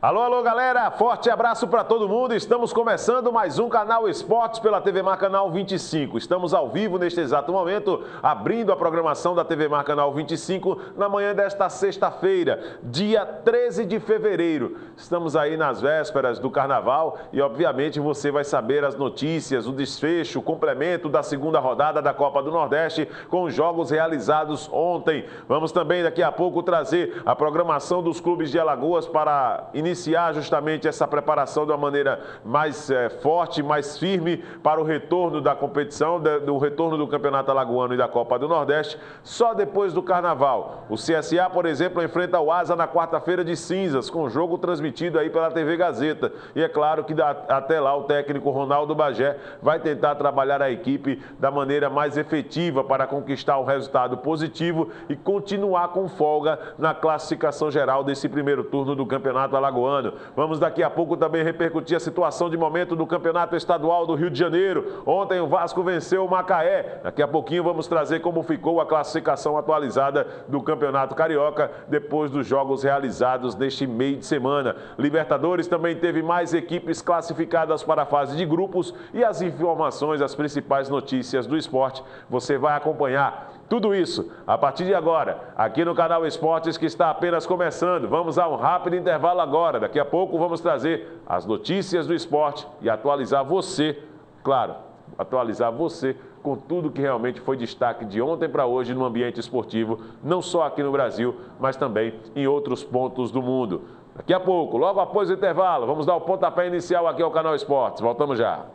Alô, alô, galera, forte abraço para todo mundo. Estamos começando mais um Canal Esportes pela TV Mar Canal 25. Estamos ao vivo neste exato momento, abrindo a programação da TV Mar Canal 25 na manhã desta sexta-feira, dia 13 de fevereiro. Estamos aí nas vésperas do Carnaval e, obviamente, você vai saber as notícias, o desfecho, o complemento da segunda rodada da Copa do Nordeste com os jogos realizados ontem. Vamos também, daqui a pouco, trazer a programação dos clubes de Alagoas para iniciar justamente essa preparação de uma maneira mais forte, mais firme para o retorno da competição, do retorno do Campeonato Alagoano e da Copa do Nordeste, só depois do Carnaval. O CSA, por exemplo, enfrenta o Asa na quarta-feira de cinzas, com o jogo transmitido aí pela TV Gazeta. E é claro que até lá o técnico Ronaldo Bagé vai tentar trabalhar a equipe da maneira mais efetiva para conquistar um resultado positivo e continuar com folga na classificação geral desse primeiro turno do Campeonato Alagoano. Vamos daqui a pouco também repercutir a situação de momento do Campeonato Estadual do Rio de Janeiro. Ontem o Vasco venceu o Macaé. Daqui a pouquinho vamos trazer como ficou a classificação atualizada do Campeonato Carioca depois dos jogos realizados neste meio de semana. Libertadores também teve mais equipes classificadas para a fase de grupos e as informações, as principais notícias do esporte, você vai acompanhar. Tudo isso a partir de agora, aqui no Canal Esportes, que está apenas começando. Vamos a um rápido intervalo agora. Daqui a pouco vamos trazer as notícias do esporte e atualizar você, claro, atualizar você com tudo que realmente foi destaque de ontem para hoje no ambiente esportivo, não só aqui no Brasil, mas também em outros pontos do mundo. Daqui a pouco, logo após o intervalo, vamos dar o pontapé inicial aqui ao Canal Esportes. Voltamos já.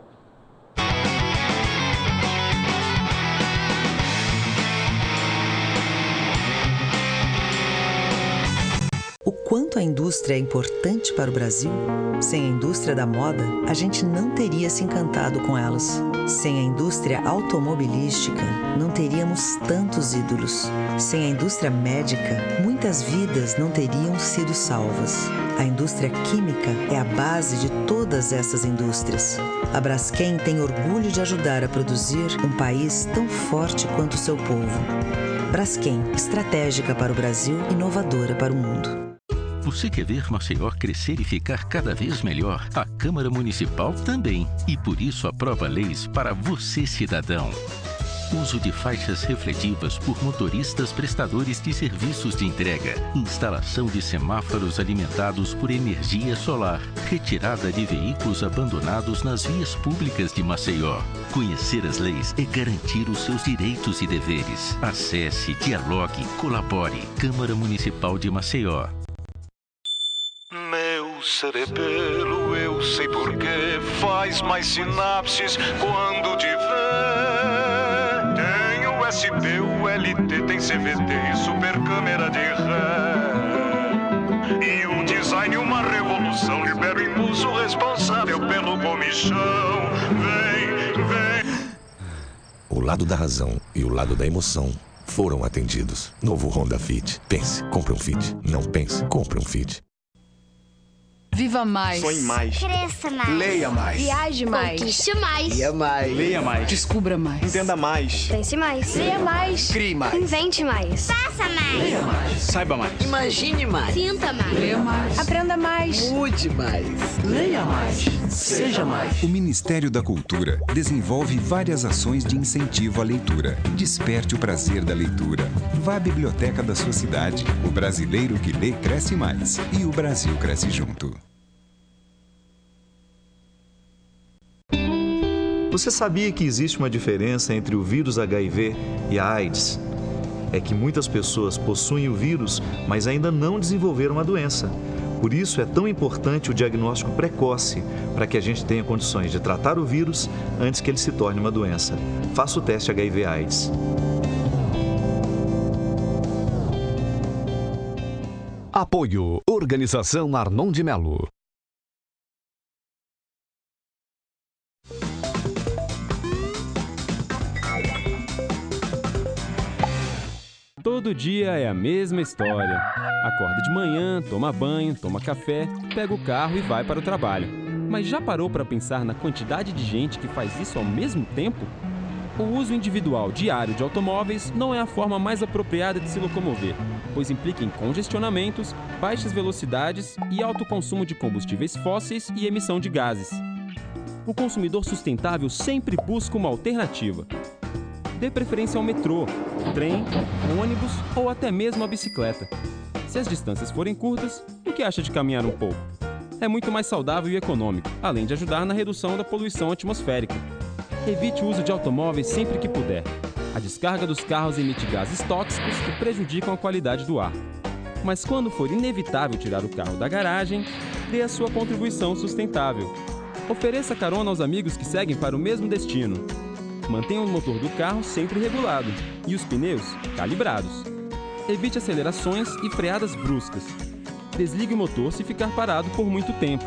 O quanto a indústria é importante para o Brasil? Sem a indústria da moda, a gente não teria se encantado com elas. Sem a indústria automobilística, não teríamos tantos ídolos. Sem a indústria médica, muitas vidas não teriam sido salvas. A indústria química é a base de todas essas indústrias. A Braskem tem orgulho de ajudar a produzir um país tão forte quanto o seu povo. Braskem, estratégica para o Brasil, inovadora para o mundo. Você quer ver Maceió crescer e ficar cada vez melhor? A Câmara Municipal também. E por isso aprova leis para você, cidadão. Uso de faixas refletivas por motoristas prestadores de serviços de entrega. Instalação de semáforos alimentados por energia solar. Retirada de veículos abandonados nas vias públicas de Maceió. Conhecer as leis é garantir os seus direitos e deveres. Acesse, dialogue, colabore. Câmara Municipal de Maceió. Meu cerebelo, eu sei porquê, faz mais sinapses quando te vê. Tem USB, ULT, tem CVT e super câmera de ré. E o design, uma revolução, libera o impulso responsável pelo comichão. Vem, vem. O lado da razão e o lado da emoção foram atendidos. Novo Honda Fit. Pense, compre um Fit. Não pense, compre um Fit. Viva mais. Sonhe mais. Cresça mais. Leia mais. Viaje mais. Conquiste mais. Leia mais. Leia mais. Descubra mais. Entenda mais. Pense mais. Leia mais. Crie mais. Invente mais. Faça mais. Leia mais. Saiba mais. Imagine mais. Sinta mais. Leia mais. Aprenda mais. Mude mais. Leia mais. Seja mais. O Ministério da Cultura desenvolve várias ações de incentivo à leitura. Desperte o prazer da leitura. Vá à biblioteca da sua cidade. O brasileiro que lê cresce mais. E o Brasil cresce junto. Você sabia que existe uma diferença entre o vírus HIV e a AIDS? É que muitas pessoas possuem o vírus, mas ainda não desenvolveram a doença. Por isso é tão importante o diagnóstico precoce, para que a gente tenha condições de tratar o vírus antes que ele se torne uma doença. Faça o teste HIV/AIDS. Apoio Organização Arnon de Melo. Todo dia é a mesma história. Acorda de manhã, toma banho, toma café, pega o carro e vai para o trabalho. Mas já parou para pensar na quantidade de gente que faz isso ao mesmo tempo? O uso individual diário de automóveis não é a forma mais apropriada de se locomover, pois implica em congestionamentos, baixas velocidades e alto consumo de combustíveis fósseis e emissão de gases. O consumidor sustentável sempre busca uma alternativa. Dê preferência ao metrô, trem, ônibus ou até mesmo a bicicleta. Se as distâncias forem curtas, o que acha de caminhar um pouco? É muito mais saudável e econômico, além de ajudar na redução da poluição atmosférica. Evite o uso de automóveis sempre que puder. A descarga dos carros emite gases tóxicos que prejudicam a qualidade do ar. Mas quando for inevitável tirar o carro da garagem, dê a sua contribuição sustentável. Ofereça carona aos amigos que seguem para o mesmo destino. Mantenha o motor do carro sempre regulado e os pneus calibrados. Evite acelerações e freadas bruscas. Desligue o motor se ficar parado por muito tempo.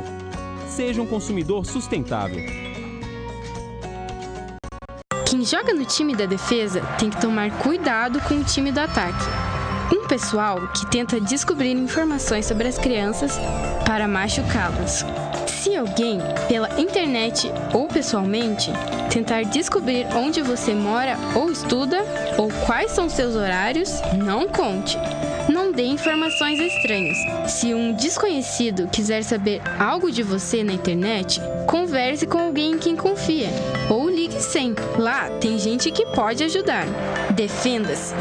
Seja um consumidor sustentável. Quem joga no time da defesa tem que tomar cuidado com o time do ataque. Um pessoal que tenta descobrir informações sobre as crianças para machucá-las. Se alguém, pela internet ou pessoalmente, tentar descobrir onde você mora ou estuda, ou quais são seus horários, não conte. Não dê informações estranhas. Se um desconhecido quiser saber algo de você na internet, converse com alguém em quem confia. Ou ligue 100. Lá tem gente que pode ajudar. Defenda-se.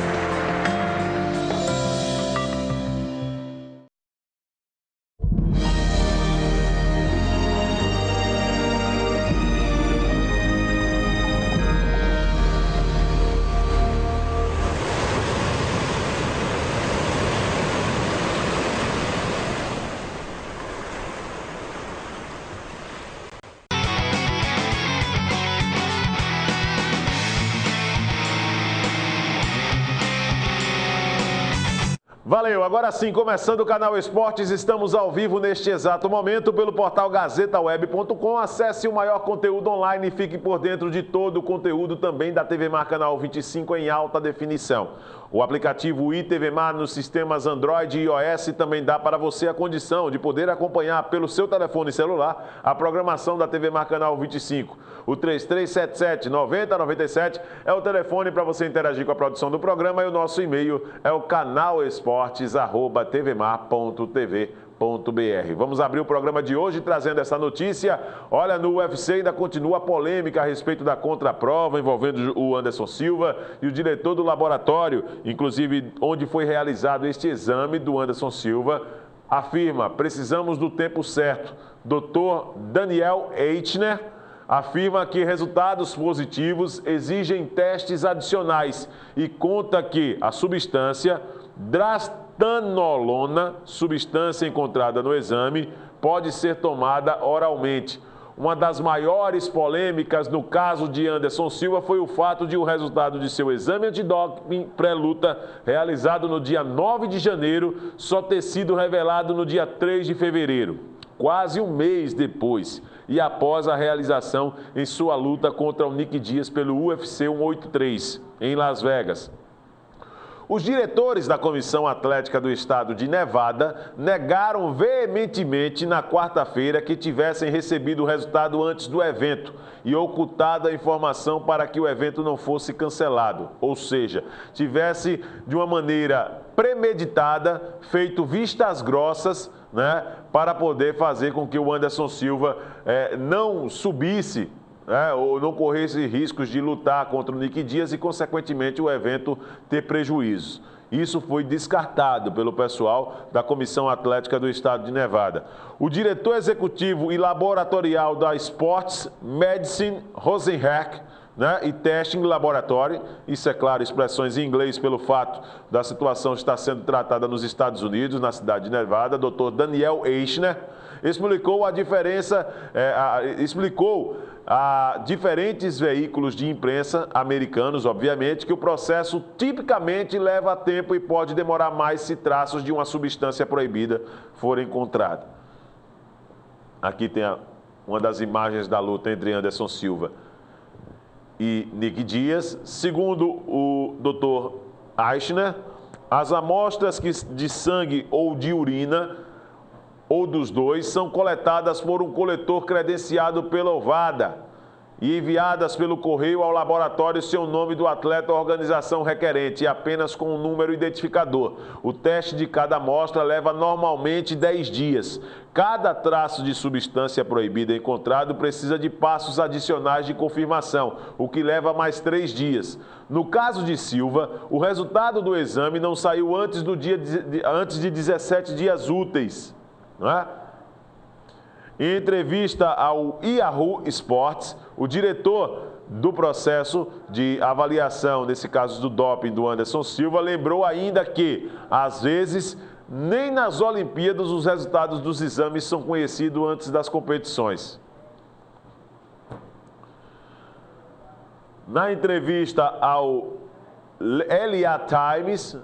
Valeu, agora sim, começando o canal Esportes, estamos ao vivo neste exato momento pelo portal gazetaweb.com. Acesse o maior conteúdo online e fique por dentro de todo o conteúdo também da TV Mar Canal 25 em alta definição. O aplicativo iTV Mar nos sistemas Android e iOS também dá para você a condição de poder acompanhar pelo seu telefone celular a programação da TV Mar Canal 25. O 3377-9097 é o telefone para você interagir com a produção do programa e o nosso e-mail é o canalesportes@tvmar.tv.br. Vamos abrir o programa de hoje trazendo essa notícia. Olha, no UFC ainda continua a polêmica a respeito da contraprova envolvendo o Anderson Silva e o diretor do laboratório, inclusive onde foi realizado este exame do Anderson Silva, afirma: precisamos do tempo certo. Dr. Daniel Eichner afirma que resultados positivos exigem testes adicionais e conta que a substância drastanolona, substância encontrada no exame, pode ser tomada oralmente. Uma das maiores polêmicas no caso de Anderson Silva foi o fato de o resultado de seu exame antidoping pré-luta, realizado no dia 9 de janeiro, só ter sido revelado no dia 3 de fevereiro, quase um mês depois, e após a realização em sua luta contra o Nick Diaz pelo UFC 183, em Las Vegas. Os diretores da Comissão Atlética do Estado de Nevada negaram veementemente na quarta-feira que tivessem recebido o resultado antes do evento e ocultado a informação para que o evento não fosse cancelado. Ou seja, tivesse de uma maneira premeditada feito vistas grossas, né, para poder fazer com que o Anderson Silva não subisse, ou não corresse riscos de lutar contra o Nick Diaz e, consequentemente, o evento ter prejuízos. Isso foi descartado pelo pessoal da Comissão Atlética do Estado de Nevada. O diretor executivo e laboratorial da Sports Medicine Rosenheck, e Testing Laboratory, isso é claro, expressões em inglês pelo fato da situação estar sendo tratada nos Estados Unidos, na cidade de Nevada, Dr. Daniel Eichner, explicou a diferentes veículos de imprensa americanos, obviamente, que o processo tipicamente leva tempo e pode demorar mais se traços de uma substância proibida forem encontrados. Aqui tem uma das imagens da luta entre Anderson Silva e Nick Diaz. Segundo o Dr. Eichner, as amostras de sangue ou de urina, ou dos dois, são coletadas por um coletor credenciado pela OVADA. e enviadas pelo correio ao laboratório sem o nome do atleta ou organização requerente e apenas com um número identificador. O teste de cada amostra leva normalmente 10 dias. Cada traço de substância proibida encontrado precisa de passos adicionais de confirmação, o que leva mais 3 dias. No caso de Silva, o resultado do exame não saiu antes de 17 dias úteis. Não é? Em entrevista ao Yahoo Sports, o diretor do processo de avaliação, nesse caso do doping do Anderson Silva, lembrou ainda que, às vezes, nem nas Olimpíadas os resultados dos exames são conhecidos antes das competições. Na entrevista ao LA Times,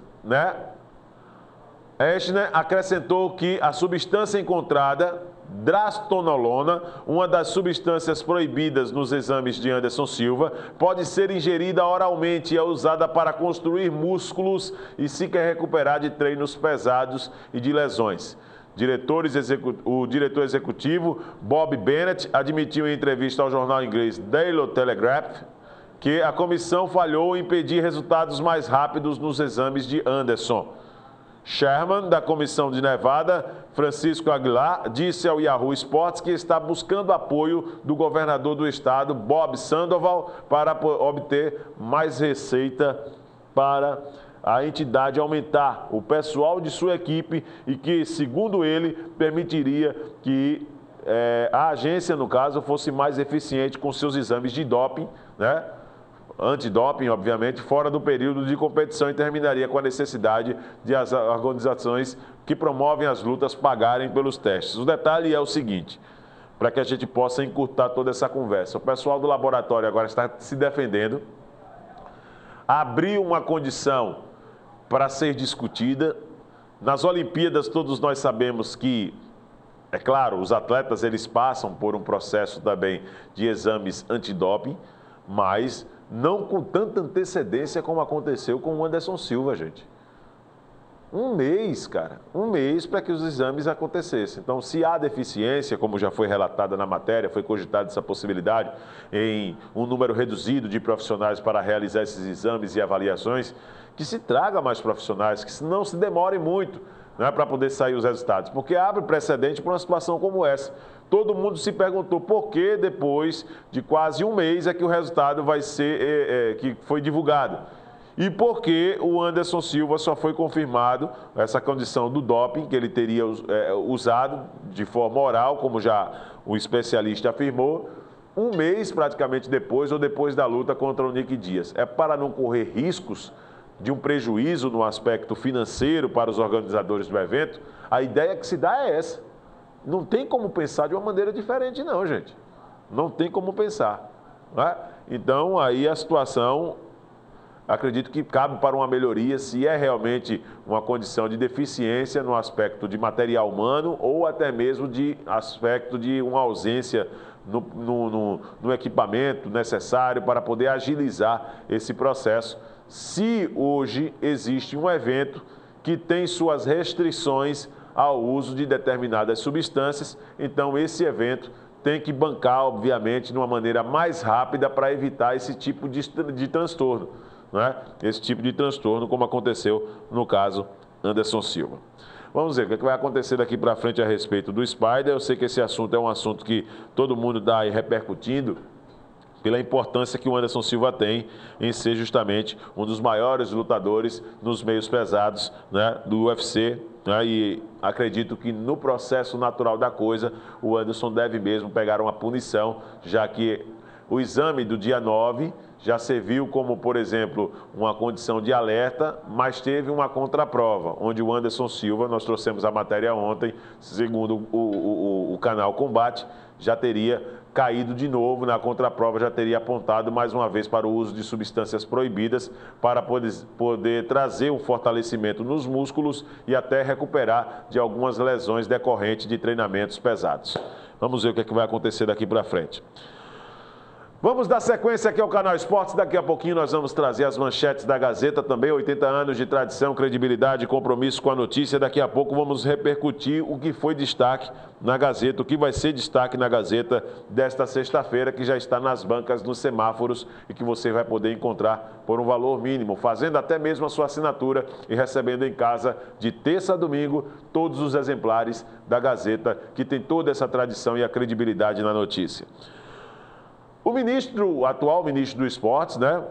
Eschner acrescentou que a substância encontrada, drastonolona, uma das substâncias proibidas nos exames de Anderson Silva, pode ser ingerida oralmente e é usada para construir músculos e se quer recuperar de treinos pesados e de lesões. O diretor executivo, Bob Bennett, admitiu em entrevista ao jornal inglês Daily Telegraph que a comissão falhou em pedir resultados mais rápidos nos exames de Anderson. Chairman da Comissão de Nevada, Francisco Aguilar, disse ao Yahoo Sports que está buscando apoio do governador do estado, Bob Sandoval, para obter mais receita para a entidade aumentar o pessoal de sua equipe e que, segundo ele, permitiria que a agência, no caso, fosse mais eficiente com seus exames de doping, antidoping, obviamente, fora do período de competição e terminaria com a necessidade de as organizações que promovem as lutas pagarem pelos testes. O detalhe é o seguinte, para que a gente possa encurtar toda essa conversa. O pessoal do laboratório agora está se defendendo, abriu uma condição para ser discutida. Nas Olimpíadas, todos nós sabemos que, é claro, os atletas eles passam por um processo também de exames antidoping, mas não com tanta antecedência como aconteceu com o Anderson Silva, gente. Um mês, cara, para que os exames acontecessem. Então, se há deficiência, como já foi relatada na matéria, foi cogitada essa possibilidade em um número reduzido de profissionais para realizar esses exames e avaliações, que se traga mais profissionais, que não se demore muito, para poder sair os resultados, porque abre precedente para uma situação como essa. Todo mundo se perguntou por que depois de quase um mês é que o resultado vai ser, que foi divulgado. E por que o Anderson Silva só foi confirmado essa condição do doping que ele teria usado de forma oral, como já o especialista afirmou, um mês praticamente depois ou depois da luta contra o Nick Diaz. É para não correr riscos de um prejuízo no aspecto financeiro para os organizadores do evento. A ideia que se dá é essa. Não tem como pensar de uma maneira diferente, não, gente. Não tem como pensar. Então, aí a situação, acredito que cabe para uma melhoria, se é realmente uma condição de deficiência no aspecto de material humano ou até mesmo de aspecto de uma ausência no equipamento necessário para poder agilizar esse processo. Se hoje existe um evento que tem suas restrições ao uso de determinadas substâncias, então esse evento tem que bancar, obviamente, de uma maneira mais rápida para evitar esse tipo de transtorno, esse tipo de transtorno, como aconteceu no caso Anderson Silva. Vamos ver o que vai acontecer daqui para frente a respeito do Spider. Eu sei que esse assunto é um assunto que todo mundo está aí repercutindo, pela importância que o Anderson Silva tem em ser justamente um dos maiores lutadores nos meios pesados do UFC. E acredito que no processo natural da coisa, o Anderson deve mesmo pegar uma punição, já que o exame do dia 9 já serviu como, por exemplo, uma condição de alerta, mas teve uma contraprova, onde o Anderson Silva, nós trouxemos a matéria ontem, segundo o canal Combate, já teria caído de novo na contraprova, já teria apontado mais uma vez para o uso de substâncias proibidas para poder trazer um fortalecimento nos músculos e até recuperar de algumas lesões decorrentes de treinamentos pesados. Vamos ver o que vai acontecer daqui para frente. Vamos dar sequência aqui ao Canal Esportes. Daqui a pouquinho nós vamos trazer as manchetes da Gazeta também. 80 anos de tradição, credibilidade e compromisso com a notícia. Daqui a pouco vamos repercutir o que foi destaque na Gazeta, o que vai ser destaque na Gazeta desta sexta-feira, que já está nas bancas, nos semáforos e que você vai poder encontrar por um valor mínimo, fazendo até mesmo a sua assinatura e recebendo em casa de terça a domingo todos os exemplares da Gazeta, que tem toda essa tradição e a credibilidade na notícia. O atual ministro do Esportes, né,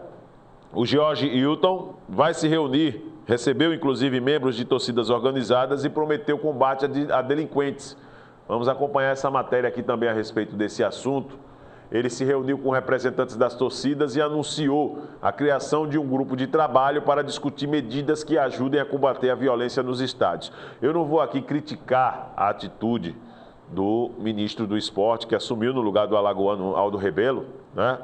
o George Hilton, vai se reunir, recebeu inclusive membros de torcidas organizadas e prometeu combate a delinquentes. Vamos acompanhar essa matéria aqui também a respeito desse assunto. Ele se reuniu com representantes das torcidas e anunciou a criação de um grupo de trabalho para discutir medidas que ajudem a combater a violência nos estádios. Eu não vou aqui criticar a atitude do ministro do Esporte, que assumiu no lugar do alagoano Aldo Rebelo, né,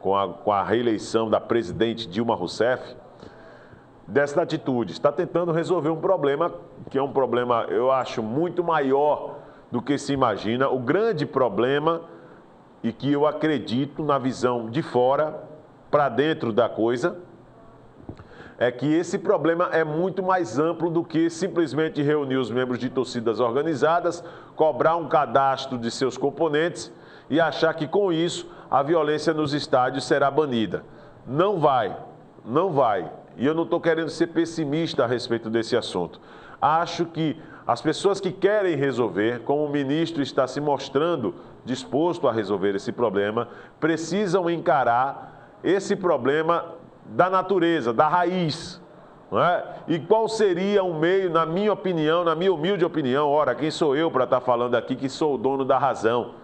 com a reeleição da presidente Dilma Rousseff, dessa atitude. Está tentando resolver um problema, que é um problema, eu acho, muito maior do que se imagina. O grande problema, e que eu acredito na visão de fora para dentro da coisa, é que esse problema é muito mais amplo do que simplesmente reunir os membros de torcidas organizadas, cobrar um cadastro de seus componentes e achar que com isso a violência nos estádios será banida. Não vai, não vai. E eu não estou querendo ser pessimista a respeito desse assunto. Acho que as pessoas que querem resolver, como o ministro está se mostrando disposto a resolver esse problema, precisam encarar esse problema da natureza, da raiz, não é? E qual seria um meio, na minha opinião, na minha humilde opinião, ora, quem sou eu para estar falando aqui que sou o dono da razão,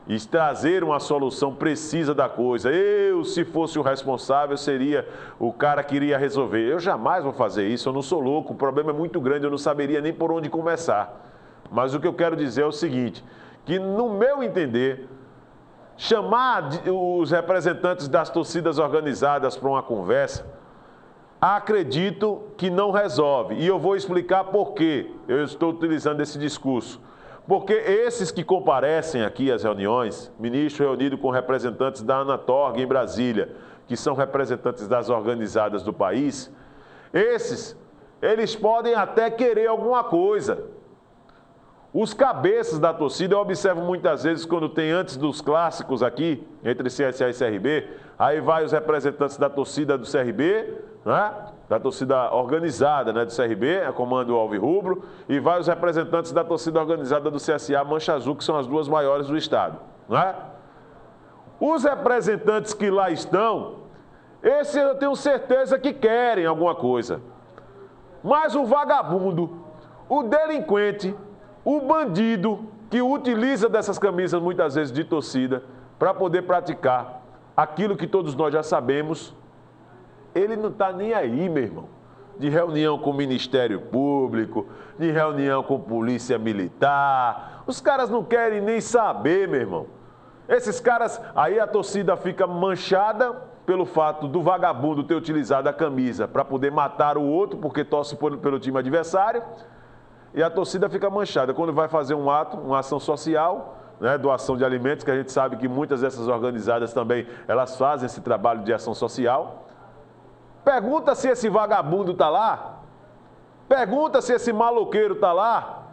e trazer uma solução precisa da coisa. Eu, se fosse o responsável, seria o cara que iria resolver. Eu jamais vou fazer isso, eu não sou louco, o problema é muito grande, eu não saberia nem por onde começar. Mas o que eu quero dizer é o seguinte, que no meu entender, chamar os representantes das torcidas organizadas para uma conversa, acredito que não resolve. E eu vou explicar por que eu estou utilizando esse discurso. Porque esses que comparecem aqui às reuniões, ministro reunido com representantes da Anatorg em Brasília, que são representantes das organizadas do país, eles podem até querer alguma coisa. Os cabeças da torcida, eu observo muitas vezes quando tem antes dos clássicos aqui, entre CSA e CRB, aí vai os representantes da torcida do CRB, né? Da torcida organizada, né, do CRB, a comando Alvirrubro, e vai os representantes da torcida organizada do CSA Mancha Azul, que são as duas maiores do estado. Né? Os representantes que lá estão, esses eu tenho certeza que querem alguma coisa. Mas o vagabundo, o delinquente, o bandido que utiliza dessas camisas muitas vezes de torcida para poder praticar aquilo que todos nós já sabemos, ele não está nem aí, meu irmão, de reunião com o Ministério Público, de reunião com Polícia Militar. Os caras não querem nem saber, meu irmão. Esses caras, aí a torcida fica manchada pelo fato do vagabundo ter utilizado a camisa para poder matar o outro, porque torce pelo time adversário, e a torcida fica manchada. Quando vai fazer um ato, uma ação social, né, doação de alimentos, que a gente sabe que muitas dessas organizadas também, elas fazem esse trabalho de ação social. Pergunta se esse vagabundo está lá. Pergunta se esse maloqueiro está lá.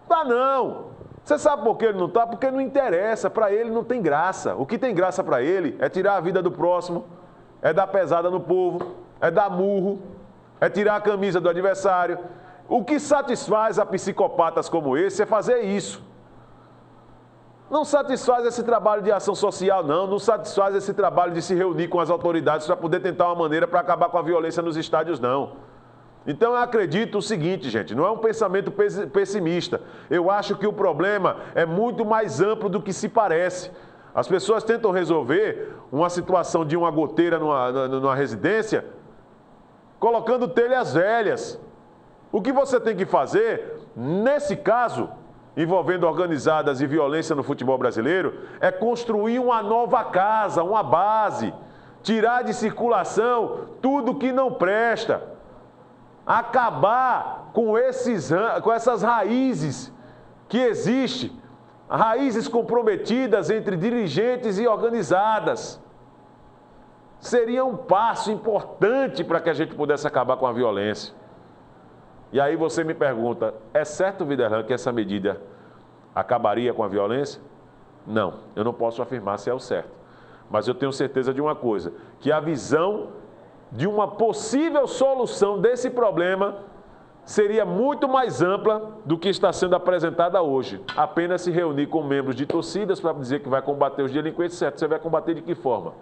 Tá não. Você sabe por que ele não está? Porque não interessa. Para ele não tem graça. O que tem graça para ele é tirar a vida do próximo, é dar pesada no povo, é dar murro, é tirar a camisa do adversário. O que satisfaz a psicopatas como esse é fazer isso. Não satisfaz esse trabalho de ação social, não satisfaz esse trabalho de se reunir com as autoridades para poder tentar uma maneira para acabar com a violência nos estádios, não. Então eu acredito o seguinte, gente, não é um pensamento pessimista. Eu acho que o problema é muito mais amplo do que se parece. As pessoas tentam resolver uma situação de uma goteira numa residência colocando telhas velhas. O que você tem que fazer, nesse caso, envolvendo organizadas e violência no futebol brasileiro, é construir uma nova casa, uma base, tirar de circulação tudo que não presta, acabar com essas raízes que existem raízes comprometidas entre dirigentes e organizadas. Seria um passo importante para que a gente pudesse acabar com a violência. E aí você me pergunta, é certo, Viderlan, que essa medida acabaria com a violência? Não, eu não posso afirmar se é o certo. Mas eu tenho certeza de uma coisa, que a visão de uma possível solução desse problema seria muito mais ampla do que está sendo apresentada hoje. Apenas se reunir com membros de torcidas para dizer que vai combater os delinquentes, certo? Você vai combater de que forma?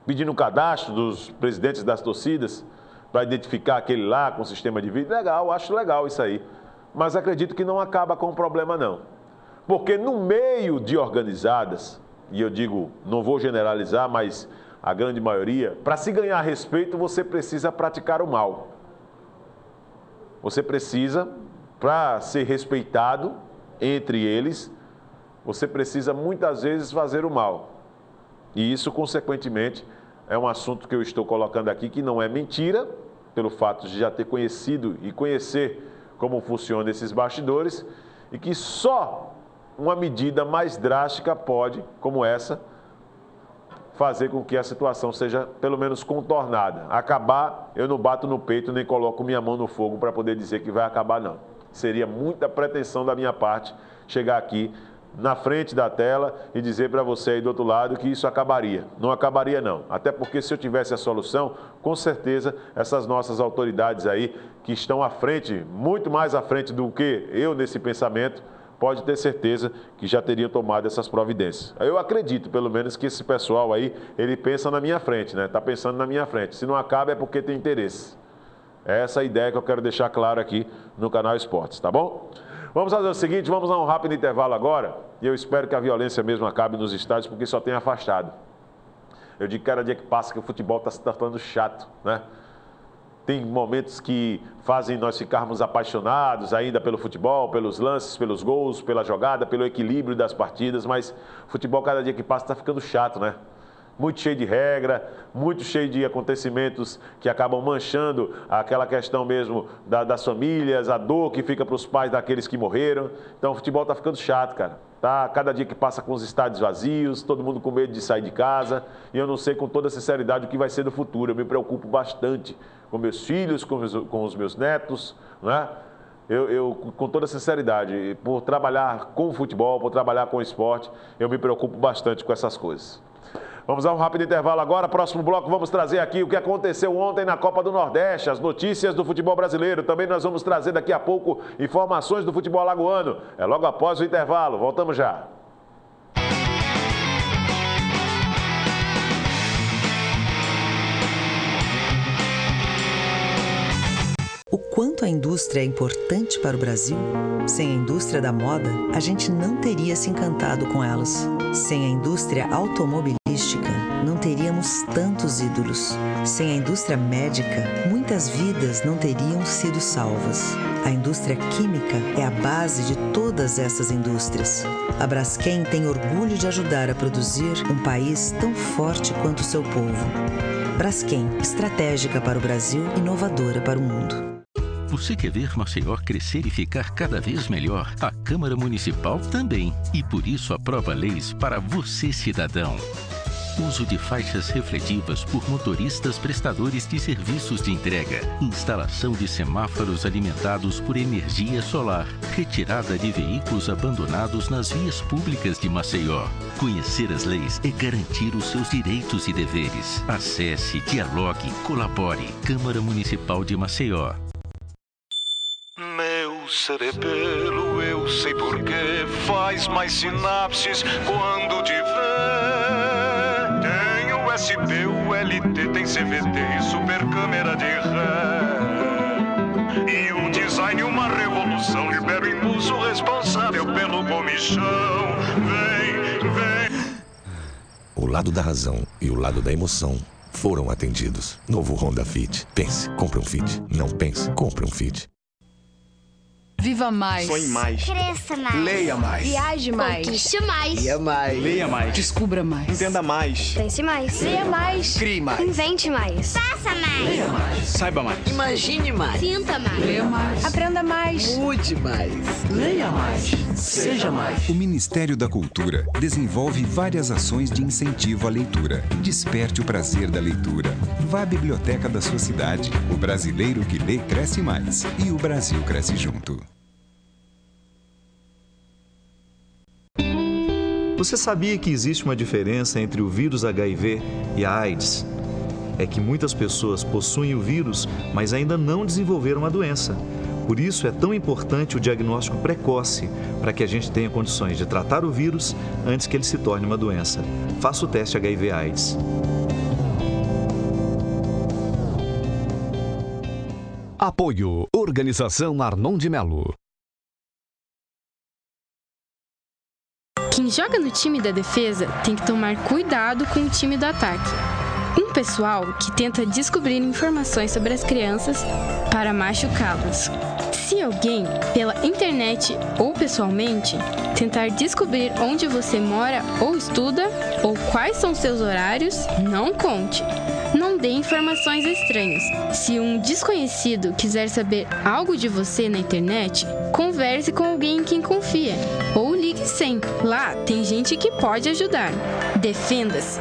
Pedindo um cadastro dos presidentes das torcidas para identificar aquele lá com o sistema de vídeo? Legal, acho legal isso aí. Mas acredito que não acaba com o problema, não. Porque no meio de organizadas, e eu digo, não vou generalizar, mas a grande maioria, para se ganhar respeito, você precisa praticar o mal. Você precisa, para ser respeitado entre eles, você precisa muitas vezes fazer o mal. E isso, consequentemente, é um assunto que eu estou colocando aqui que não é mentira, pelo fato de já ter conhecido e conhecer como funcionam esses bastidores, e que só uma medida mais drástica pode, como essa, fazer com que a situação seja pelo menos contornada. Acabar, eu não bato no peito nem coloco minha mão no fogo para poder dizer que vai acabar, não. Seria muita pretensão da minha parte chegar aqui na frente da tela e dizer para você aí do outro lado que isso acabaria. Não acabaria, não. Até porque se eu tivesse a solução, com certeza essas nossas autoridades aí, que estão à frente, muito mais à frente do que eu nesse pensamento, pode ter certeza que já teriam tomado essas providências. Eu acredito, pelo menos, que esse pessoal aí, ele pensa na minha frente, né? Está pensando na minha frente. Se não acaba é porque tem interesse. É essa a ideia que eu quero deixar claro aqui no canal Esportes, tá bom? Vamos fazer o seguinte, vamos a um rápido intervalo agora, e eu espero que a violência mesmo acabe nos estádios, porque só tem afastado. Eu digo que cada dia que passa que o futebol está se tornando chato, né? Tem momentos que fazem nós ficarmos apaixonados ainda pelo futebol, pelos lances, pelos gols, pela jogada, pelo equilíbrio das partidas, mas o futebol cada dia que passa está ficando chato, né? Muito cheio de regra, muito cheio de acontecimentos que acabam manchando aquela questão mesmo das famílias, a dor que fica para os pais daqueles que morreram. Então o futebol está ficando chato, cara. Tá? Cada dia que passa com os estádios vazios, todo mundo com medo de sair de casa. E eu não sei com toda sinceridade o que vai ser do futuro. Eu me preocupo bastante com meus filhos, com os meus netos, né? Eu, com toda sinceridade, por trabalhar com o futebol, por trabalhar com o esporte, eu me preocupo bastante com essas coisas. Vamos a um rápido intervalo agora. Próximo bloco vamos trazer aqui o que aconteceu ontem na Copa do Nordeste, as notícias do futebol brasileiro. Também nós vamos trazer daqui a pouco informações do futebol alagoano. É logo após o intervalo. Voltamos já. O quanto a indústria é importante para o Brasil? Sem a indústria da moda, a gente não teria se encantado com elas. Sem a indústria automobilística, não teríamos tantos ídolos. Sem a indústria médica, muitas vidas não teriam sido salvas. A indústria química é a base de todas essas indústrias. A Braskem tem orgulho de ajudar a produzir um país tão forte quanto o seu povo. Braskem, estratégica para o Brasil, inovadora para o mundo. Você quer ver Maceió crescer e ficar cada vez melhor? A Câmara Municipal também. E por isso aprova leis para você, cidadão. Uso de faixas refletivas por motoristas prestadores de serviços de entrega. Instalação de semáforos alimentados por energia solar. Retirada de veículos abandonados nas vias públicas de Maceió. Conhecer as leis é garantir os seus direitos e deveres. Acesse, dialogue, colabore. Câmara Municipal de Maceió. Meu cerebelo, eu sei porquê, faz mais sinapses quando te vê. Tem USB, ULT, tem CVT e super câmera de ré. E um design, uma revolução, libera o impulso responsável pelo comichão. Vem, vem. O lado da razão e o lado da emoção foram atendidos. Novo Honda Fit. Pense, compre um Fit. Não pense, compre um Fit. Viva mais. Sonhe mais. Cresça mais. Leia mais. Viaje mais. Conquiste mais. Leia mais. Leia mais. Descubra mais. Entenda mais. Pense mais. Leia mais. Crie mais. Invente mais. Faça mais. Leia mais. Saiba mais. Imagine mais. Sinta mais. Leia mais. Aprenda mais. Mude mais. Leia mais. Seja mais. O Ministério da Cultura desenvolve várias ações de incentivo à leitura. Desperte o prazer da leitura. Vá à biblioteca da sua cidade. O brasileiro que lê cresce mais. E o Brasil cresce junto. Você sabia que existe uma diferença entre o vírus HIV e a AIDS? É que muitas pessoas possuem o vírus, mas ainda não desenvolveram a doença. Por isso é tão importante o diagnóstico precoce, para que a gente tenha condições de tratar o vírus antes que ele se torne uma doença. Faça o teste HIV/AIDS. Apoio Organização Arnon de Melo. Quem joga no time da defesa tem que tomar cuidado com o time do ataque. Um pessoal que tenta descobrir informações sobre as crianças para machucá-las. Se alguém, pela internet ou pessoalmente, tentar descobrir onde você mora ou estuda, ou quais são seus horários, não conte. Não dê informações estranhas. Se um desconhecido quiser saber algo de você na internet, converse com alguém em quem confia. Ou ligue 100. Lá tem gente que pode ajudar. Defenda-se.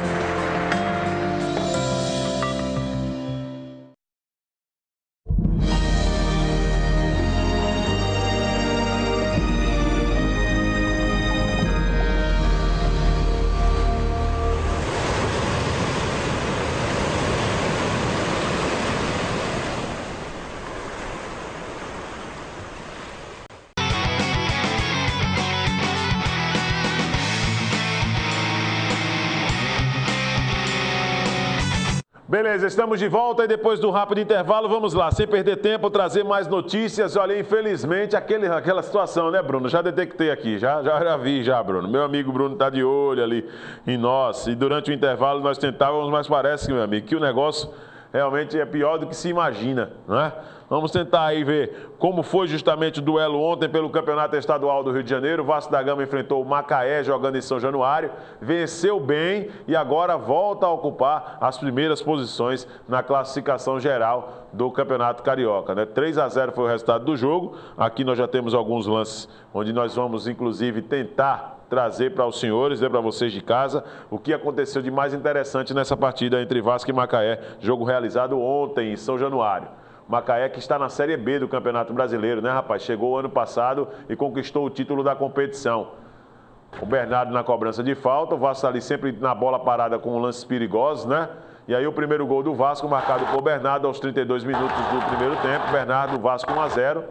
Beleza, estamos de volta e depois do rápido intervalo, vamos lá, sem perder tempo, trazer mais notícias. Olha, infelizmente, aquela situação, né, Bruno? Já detectei aqui, já vi, Bruno. Meu amigo Bruno está de olho ali em nós. E durante o intervalo nós tentávamos, mas parece, meu amigo, que o negócio realmente é pior do que se imagina, não é? Vamos tentar aí ver como foi justamente o duelo ontem pelo Campeonato Estadual do Rio de Janeiro. O Vasco da Gama enfrentou o Macaé jogando em São Januário, venceu bem e agora volta a ocupar as primeiras posições na classificação geral do Campeonato Carioca, né? 3-0 foi o resultado do jogo. Aqui nós já temos alguns lances onde nós vamos inclusive tentar trazer para os senhores, para vocês de casa, o que aconteceu de mais interessante nessa partida entre Vasco e Macaé, jogo realizado ontem em São Januário. Macaé que está na Série B do Campeonato Brasileiro, né, rapaz? Chegou ano passado e conquistou o título da competição. O Bernardo na cobrança de falta, o Vasco ali sempre na bola parada com lances perigosos, né? E aí o primeiro gol do Vasco marcado por Bernardo aos 32 minutos do primeiro tempo. Bernardo, Vasco 1-0.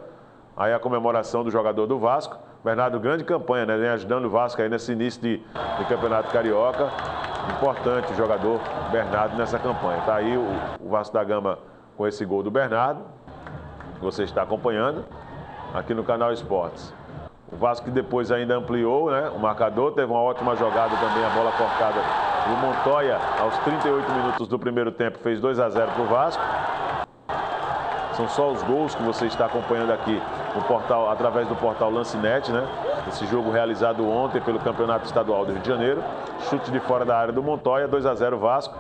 Aí a comemoração do jogador do Vasco. Bernardo, grande campanha, né? Vem ajudando o Vasco aí nesse início de Campeonato Carioca. Importante o jogador Bernardo nessa campanha. Tá aí o Vasco da Gama com esse gol do Bernardo, que você está acompanhando aqui no Canal Esportes. O Vasco que depois ainda ampliou, né, o marcador, teve uma ótima jogada também, a bola cortada. O Montoya, aos 38 minutos do primeiro tempo, fez 2-0 para o Vasco. São só os gols que você está acompanhando aqui no portal, através do portal Lancenet, né? Esse jogo realizado ontem pelo Campeonato Estadual do Rio de Janeiro. Chute de fora da área do Montoya, 2-0 Vasco.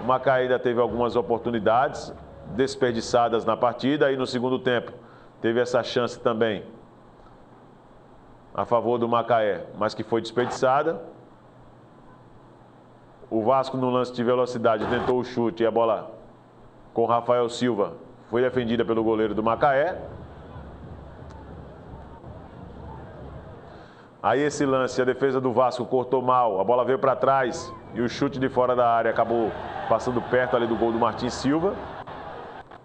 O Macaé ainda teve algumas oportunidades desperdiçadas na partida. Aí no segundo tempo teve essa chance também a favor do Macaé, mas que foi desperdiçada. O Vasco no lance de velocidade tentou o chute e a bola com Rafael Silva foi defendida pelo goleiro do Macaé. Aí esse lance, a defesa do Vasco cortou mal, a bola veio para trás e o chute de fora da área acabou passando perto ali do gol do Martins Silva.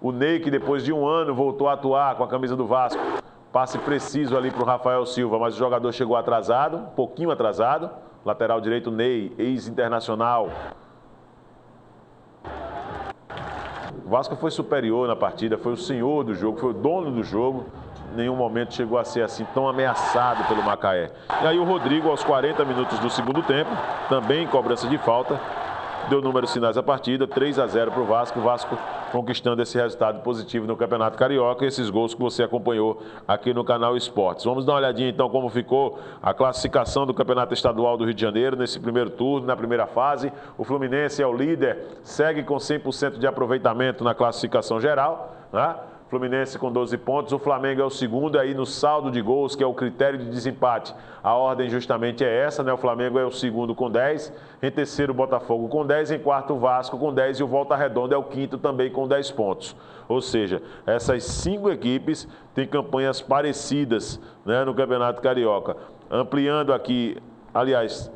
O Ney, que depois de um ano voltou a atuar com a camisa do Vasco, passe preciso ali para o Rafael Silva, mas o jogador chegou atrasado, um pouquinho atrasado. Lateral direito Ney, ex-internacional. O Vasco foi superior na partida, foi o senhor do jogo, foi o dono do jogo. Em nenhum momento chegou a ser assim tão ameaçado pelo Macaé. E aí o Rodrigo, aos 40 minutos do segundo tempo, também em cobrança de falta, deu números finais à partida, 3-0 para o Vasco conquistando esse resultado positivo no Campeonato Carioca e esses gols que você acompanhou aqui no canal Esportes. Vamos dar uma olhadinha então como ficou a classificação do Campeonato Estadual do Rio de Janeiro nesse primeiro turno, na primeira fase. O Fluminense é o líder, segue com 100% de aproveitamento na classificação geral, né? Fluminense com 12 pontos, o Flamengo é o segundo, aí no saldo de gols, que é o critério de desempate. A ordem justamente é essa, né? O Flamengo é o segundo com 10, em terceiro o Botafogo com 10, em quarto o Vasco com 10 e o Volta Redonda é o quinto também com 10 pontos. Ou seja, essas 5 equipes têm campanhas parecidas, né, no Campeonato Carioca. Ampliando aqui, aliás,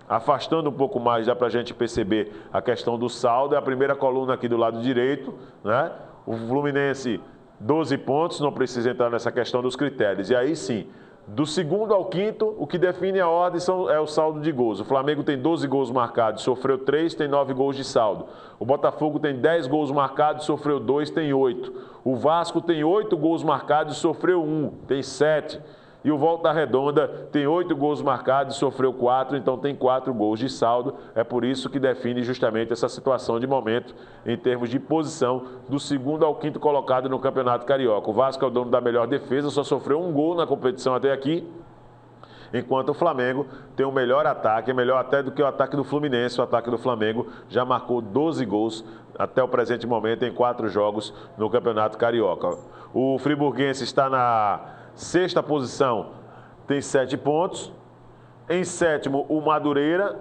afastando um pouco mais, dá para a gente perceber a questão do saldo, é a primeira coluna aqui do lado direito, né? O Fluminense, 12 pontos, não precisa entrar nessa questão dos critérios. E aí sim, do segundo ao quinto, o que define a ordem é o saldo de gols. O Flamengo tem 12 gols marcados, sofreu 3, tem 9 gols de saldo. O Botafogo tem 10 gols marcados, sofreu 2, tem 8. O Vasco tem 8 gols marcados, sofreu 1, tem 7. E o Volta Redonda tem 8 gols marcados, sofreu 4, então tem 4 gols de saldo. É por isso que define justamente essa situação de momento em termos de posição do segundo ao quinto colocado no Campeonato Carioca. O Vasco é o dono da melhor defesa, só sofreu 1 gol na competição até aqui, enquanto o Flamengo tem o melhor ataque, é melhor até do que o ataque do Fluminense. O ataque do Flamengo já marcou 12 gols até o presente momento em 4 jogos no Campeonato Carioca. O friburguense está na 6ª posição, tem 7 pontos. Em 7º, o Madureira,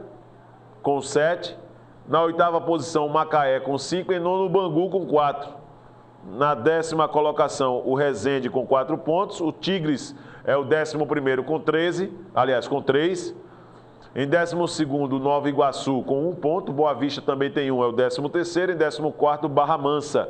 com 7. Na 8ª posição, o Macaé, com 5. Em 9º, o Bangu, com 4. Na 10ª colocação, o Resende, com 4 pontos. O Tigres é o 11º, com 13. Aliás, com 3. Em 12º, o Nova Iguaçu, com 1 ponto. Boa Vista também tem 1, é o 13º. Em 14º, Barra Mansa.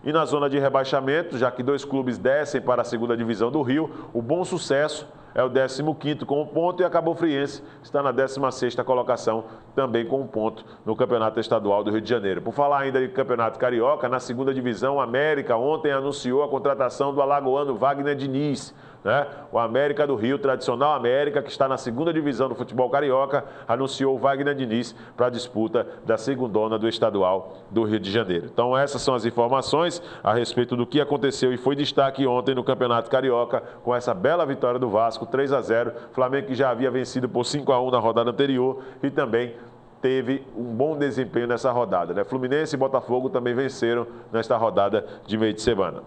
E na zona de rebaixamento, já que 2 clubes descem para a 2ª divisão do Rio, o Bom Sucesso é o 15º com 1 ponto e a Cabo Friense está na 16ª colocação, também com 1 ponto no Campeonato Estadual do Rio de Janeiro. Por falar ainda de Campeonato Carioca, na 2ª divisão, o América ontem anunciou a contratação do alagoano Wagner Diniz, né? O América do Rio, tradicional América, que está na 2ª divisão do futebol carioca, anunciou o Wagner Diniz para a disputa da 2ª do estadual do Rio de Janeiro. Então essas são as informações a respeito do que aconteceu e foi destaque ontem no Campeonato Carioca, com essa bela vitória do Vasco, 3-0, Flamengo que já havia vencido por 5-1 na rodada anterior e também teve um bom desempenho nessa rodada, né? Fluminense e Botafogo também venceram nesta rodada de meio de semana.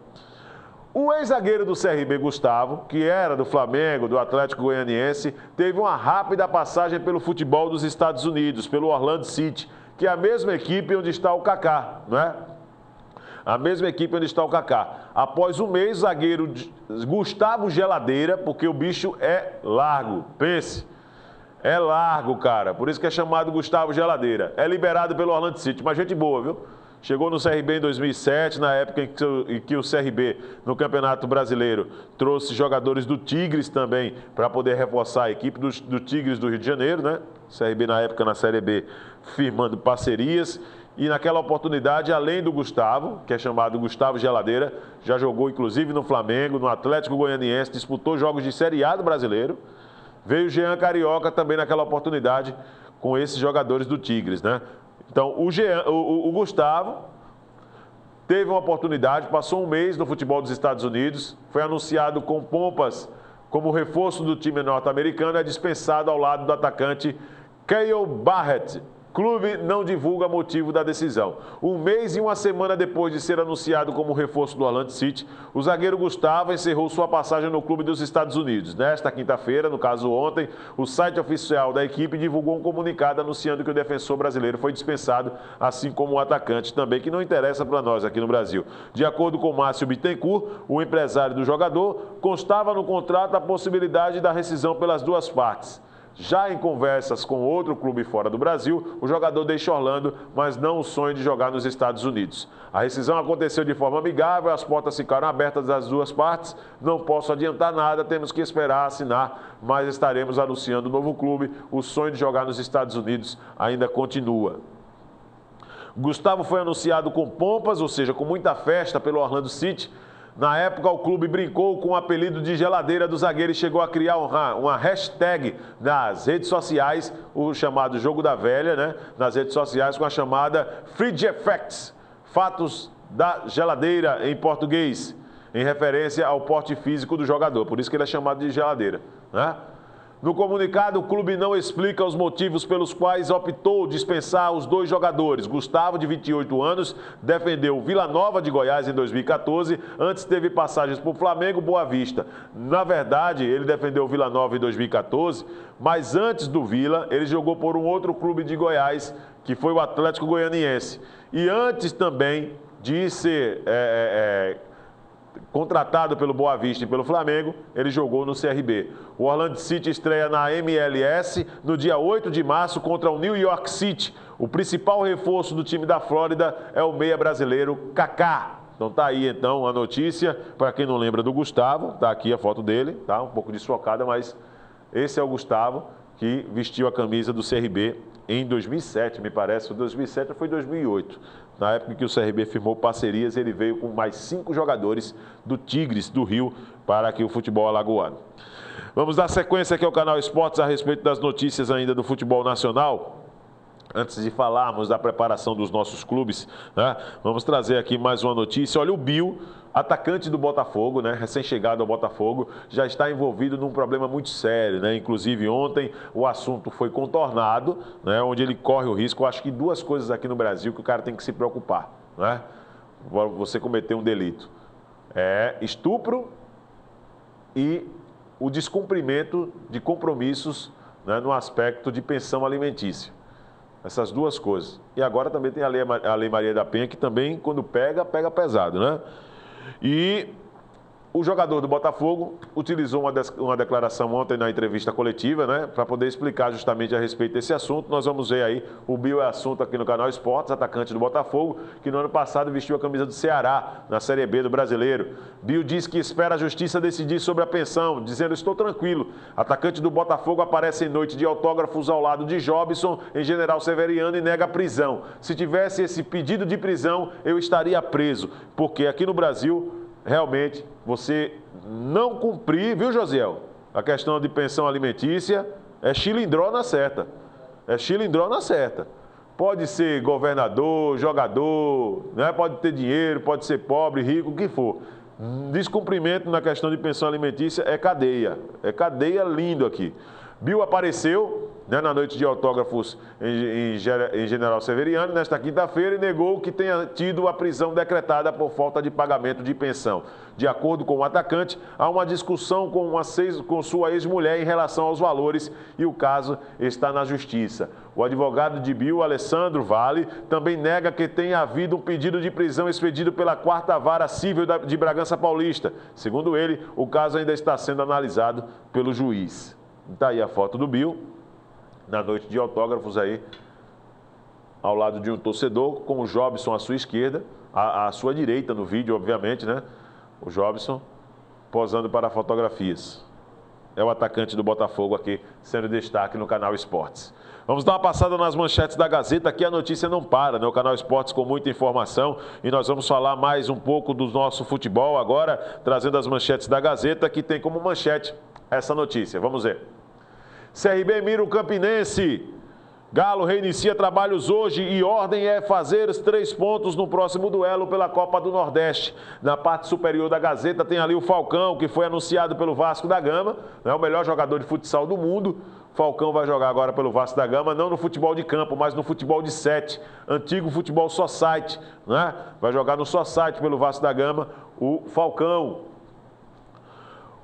O ex-zagueiro do CRB, Gustavo, que era do Flamengo, do Atlético Goianiense, teve uma rápida passagem pelo futebol dos Estados Unidos, pelo Orlando City, que é a mesma equipe onde está o Kaká, não é? A mesma equipe onde está o Kaká. Após um mês, o zagueiro Gustavo Geladeira, porque o bicho é largo, pense. É largo, cara, por isso que é chamado Gustavo Geladeira. É liberado pelo Orlando City, mas gente boa, viu? Chegou no CRB em 2007, na época em que o CRB, no Campeonato Brasileiro, trouxe jogadores do Tigres também para poder reforçar a equipe do Tigres do Rio de Janeiro, né? CRB na época na Série B firmando parcerias. E naquela oportunidade, além do Gustavo, que é chamado Gustavo Geladeira, já jogou inclusive no Flamengo, no Atlético Goianiense, disputou jogos de Série A do Brasileiro. Veio o Jean Carioca também naquela oportunidade com esses jogadores do Tigres, né? Então, o Gustavo teve uma oportunidade, passou um mês no futebol dos Estados Unidos, foi anunciado com pompas como reforço do time norte-americano, é dispensado ao lado do atacante Cale Barrett. Clube não divulga motivo da decisão. Um mês e uma semana depois de ser anunciado como reforço do Orlando City, o zagueiro Gustavo encerrou sua passagem no clube dos Estados Unidos. Nesta quinta-feira, no caso ontem, o site oficial da equipe divulgou um comunicado anunciando que o defensor brasileiro foi dispensado, assim como o atacante também, que não interessa para nós aqui no Brasil. De acordo com Márcio Bittencourt, o empresário do jogador, constava no contrato a possibilidade da rescisão pelas duas partes. Já em conversas com outro clube fora do Brasil, o jogador deixa Orlando, mas não o sonho de jogar nos Estados Unidos. A rescisão aconteceu de forma amigável, as portas ficaram abertas das duas partes. Não posso adiantar nada, temos que esperar assinar, mas estaremos anunciando o novo clube. O sonho de jogar nos Estados Unidos ainda continua. Gustavo foi anunciado com pompas, ou seja, com muita festa pelo Orlando City, Na época, o clube brincou com o apelido de geladeira do zagueiro e chegou a criar uma hashtag nas redes sociais, o chamado Jogo da Velha, né? Nas redes sociais com a chamada Fridge Facts, fatos da geladeira em português, em referência ao porte físico do jogador, por isso que ele é chamado de geladeira, né? No comunicado, o clube não explica os motivos pelos quais optou dispensar os dois jogadores. Gustavo, de 28 anos, defendeu o Vila Nova de Goiás em 2014, antes teve passagens por Flamengo e Boa Vista. Na verdade, ele defendeu o Vila Nova em 2014, mas antes do Vila, ele jogou por um outro clube de Goiás, que foi o Atlético Goianiense. E antes também de ser contratado pelo Boa Vista e pelo Flamengo, ele jogou no CRB. O Orlando City estreia na MLS no dia 8 de março contra o New York City. O principal reforço do time da Flórida é o meia brasileiro Kaká. Então tá aí então a notícia, para quem não lembra do Gustavo, tá aqui a foto dele, tá um pouco desfocada, mas esse é o Gustavo que vestiu a camisa do CRB em 2007, me parece, 2007 ou foi 2008. Na época em que o CRB firmou parcerias, ele veio com mais 5 jogadores do Tigres do Rio para aqui o futebol alagoano. Vamos dar sequência aqui ao canal Esportes a respeito das notícias ainda do futebol nacional. Antes de falarmos da preparação dos nossos clubes, né, vamos trazer aqui mais uma notícia. Olha, o Bill, atacante do Botafogo, né, recém-chegado ao Botafogo, já está envolvido num problema muito sério, né? Inclusive ontem o assunto foi contornado, né, onde ele corre o risco. Eu acho que 2 coisas aqui no Brasil que o cara tem que se preocupar, né? Você cometer um delito. Estupro e o descumprimento de compromissos, né, no aspecto de pensão alimentícia. Essas 2 coisas. E agora também tem a Lei Maria da Penha, que também, quando pega pesado, né? E o jogador do Botafogo utilizou uma declaração ontem na entrevista coletiva, né, para poder explicar justamente a respeito desse assunto. Nós vamos ver aí, o Bill é assunto aqui no canal Esportes, atacante do Botafogo, que no ano passado vestiu a camisa do Ceará, na Série B do Brasileiro. Bill diz que espera a justiça decidir sobre a pensão, dizendo: estou tranquilo. Atacante do Botafogo aparece em noite de autógrafos ao lado de Jobson, em General Severiano, e nega a prisão. Se tivesse esse pedido de prisão, eu estaria preso, porque aqui no Brasil, realmente, você não cumprir, viu, Josiel? A questão de pensão alimentícia é chilindró na certa. É chilindró na certa. Pode ser governador, jogador, né? Pode ter dinheiro, pode ser pobre, rico, o que for. Descumprimento na questão de pensão alimentícia é cadeia. É cadeia lindo aqui. Bill apareceu, né, na noite de autógrafos em General Severiano, nesta quinta-feira, e negou que tenha tido a prisão decretada por falta de pagamento de pensão. De acordo com o atacante, há uma discussão com sua ex-mulher em relação aos valores e o caso está na justiça. O advogado de Bill, Alessandro Vale, também nega que tenha havido um pedido de prisão expedido pela 4ª Vara Civil de Bragança Paulista. Segundo ele, o caso ainda está sendo analisado pelo juiz. Está aí a foto do Bill, na noite de autógrafos aí, ao lado de um torcedor, com o Jobson à sua esquerda, à sua direita no vídeo, obviamente, né? O Jobson posando para fotografias. É o atacante do Botafogo aqui, sendo destaque no canal Esportes. Vamos dar uma passada nas manchetes da Gazeta, aqui a notícia não para, né? O canal Esportes com muita informação, e nós vamos falar mais um pouco do nosso futebol agora, trazendo as manchetes da Gazeta, que tem como manchete essa notícia. Vamos ver. CRB mira o Campinense. Galo reinicia trabalhos hoje e ordem é fazer os 3 pontos no próximo duelo pela Copa do Nordeste. Na parte superior da Gazeta tem ali o Falcão, que foi anunciado pelo Vasco da Gama, né, o melhor jogador de futsal do mundo. Falcão vai jogar agora pelo Vasco da Gama, não no futebol de campo, mas no futebol de 7, antigo futebol society, né? Vai jogar no society pelo Vasco da Gama, o Falcão.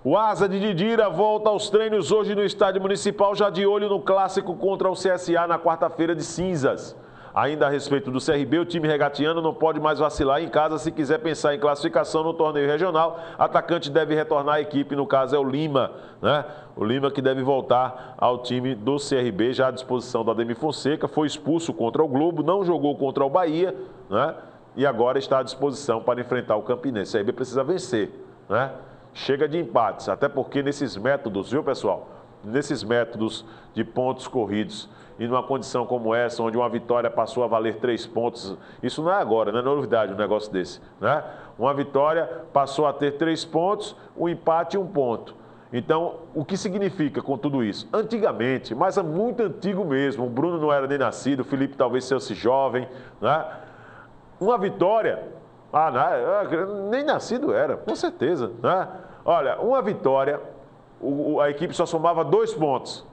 O asa de Didira volta aos treinos hoje no Estádio Municipal, já de olho no clássico contra o CSA na quarta-feira de cinzas. Ainda a respeito do CRB, o time regatiano não pode mais vacilar em casa se quiser pensar em classificação no torneio regional. Atacante deve retornar à equipe, no caso é o Lima, né? O Lima que deve voltar ao time do CRB, já à disposição do Ademir Fonseca. Foi expulso contra o Globo, não jogou contra o Bahia, né? E agora está à disposição para enfrentar o Campinense. O CRB precisa vencer, né? Chega de empates, até porque nesses métodos, viu, pessoal? nesses métodos de pontos corridos e numa condição como essa, onde uma vitória passou a valer 3 pontos, isso não é agora, não é novidade um negócio desse, né? Uma vitória passou a ter 3 pontos, um empate e 1 ponto. Então, o que significa com tudo isso? Antigamente, mas é muito antigo mesmo, o Bruno não era nem nascido, o Felipe talvez fosse jovem, né? Uma vitória, nem nascido era, com certeza, né? Olha, uma vitória, a equipe só somava 2 pontos.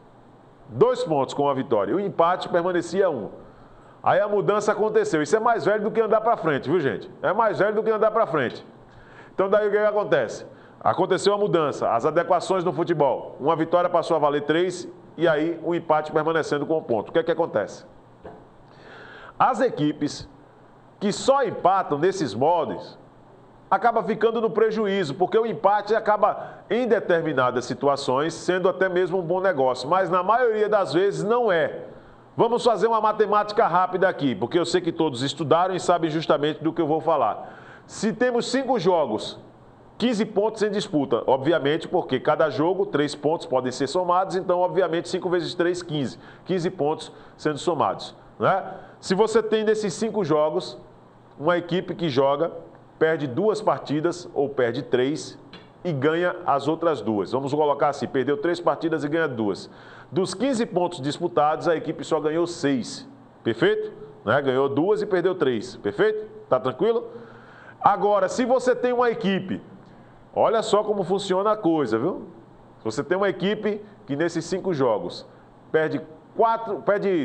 2 pontos com a vitória. O empate permanecia 1. Aí a mudança aconteceu. Isso é mais velho do que andar para frente, viu, gente? É mais velho do que andar para frente. Então, daí o que acontece? Aconteceu a mudança, as adequações no futebol. Uma vitória passou a valer 3 e aí o empate permanecendo com 1 ponto. O que é que acontece? As equipes que só empatam nesses modos acaba ficando no prejuízo, porque o empate acaba, em determinadas situações, sendo até mesmo um bom negócio, mas na maioria das vezes não é. Vamos fazer uma matemática rápida aqui, porque eu sei que todos estudaram e sabem justamente do que eu vou falar. Se temos 5 jogos, 15 pontos em disputa, obviamente, porque cada jogo, 3 pontos podem ser somados, então, obviamente, 5 vezes 3, 15. 15 pontos sendo somados, né? Se você tem nesses 5 jogos, uma equipe que joga, perde 2 partidas ou perde 3 e ganha as outras 2. Vamos colocar assim, perdeu 3 partidas e ganha 2. Dos 15 pontos disputados, a equipe só ganhou 6. Perfeito? Né? Ganhou 2 e perdeu 3. Perfeito? Tá tranquilo? Agora, se você tem uma equipe, olha só como funciona a coisa, viu? Se você tem uma equipe que nesses 5 jogos perde